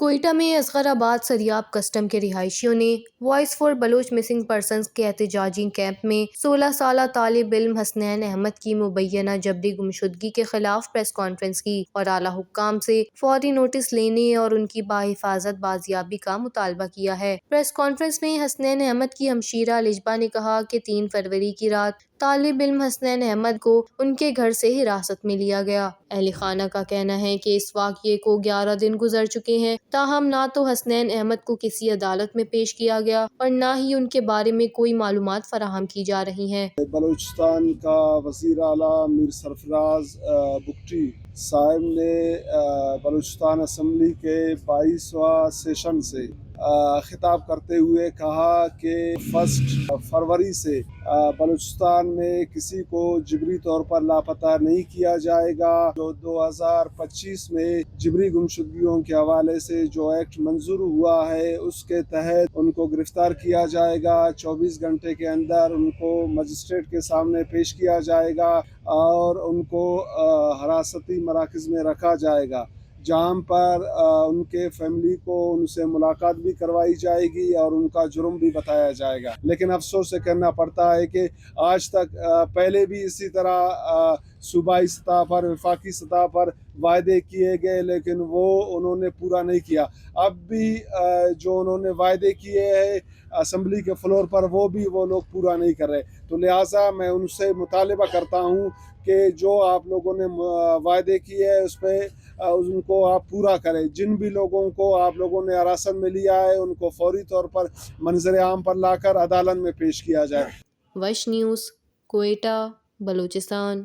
کوئٹہ میں اصغر آباد سریاب کسٹم کے رہائشیوں نے voice for Baloch missing persons کے احتجاجی کیمپ میں 16 سالہ طالب علم حسنین احمد کی مبینہ جبری گمشدگی کے خلاف پریس کانفرنس کی اور اعلیٰ حکام سے فوری نوٹس لینے اور ان کی بحفاظت بازیابی کا مطالبہ کیا ہے۔ پریس کانفرنس میں حسنین احمد کی ہمشیرہ الجبا نے کہا کہ 3 فروری کی رات طالب علم حسنین احمد کو ان کے گھر سے حراست میں لیا گیا۔ اہل خانہ کا کہنا ہے کہ اس واقعے کو 11 دن گزر چکے ہیں، تاہم نہ تو حسنین احمد کو کسی عدالت میں پیش کیا گیا اور نہ ہی ان کے بارے میں کوئی معلومات فراہم کی جا رہی ہیں۔ بلوچستان کا وزیر اعلیٰ میر سرفراز بگٹی صاحب نے بلوچستان اسمبلی کے 22واں سیشن سے خطاب کرتے ہوئے کہا کہ 1 فروری سے بلوچستان میں کسی کو جبری طور پر لاپتہ نہیں کیا جائے گا۔ جو 2025 میں جبری گمشدگیوں کے حوالے سے جو ایکٹ منظور ہوا ہے اس کے تحت ان کو گرفتار کیا جائے گا، 24 گھنٹے کے اندر ان کو مجسٹریٹ کے سامنے پیش کیا جائے گا اور ان کو حراستی مراکز میں رکھا جائے گا، جہاں پر ان کے فیملی کو ان سے ملاقات بھی کروائی جائے گی اور ان کا جرم بھی بتایا جائے گا۔ لیکن افسوس سے کہنا پڑتا ہے کہ آج تک پہلے بھی اسی طرح صوبائی سطح پر، وفاقی سطح پر وعدے کیے گئے لیکن وہ انہوں نے پورا نہیں کیا۔ اب بھی جو انہوں نے وعدے کیے ہیں اسمبلی کے فلور پر وہ لوگ پورا نہیں کر رہے، تو لہٰذا میں ان سے مطالبہ کرتا ہوں کہ جو آپ لوگوں نے وعدے کیے ہیں اس پہ ان کو آپ پورا کریں۔ جن بھی لوگوں کو آپ لوگوں نے حراست میں لیا ہے ان کو فوری طور پر منظر عام پر لا کر عدالت میں پیش کیا جائے۔ وش نیوز، کوئٹہ، بلوچستان۔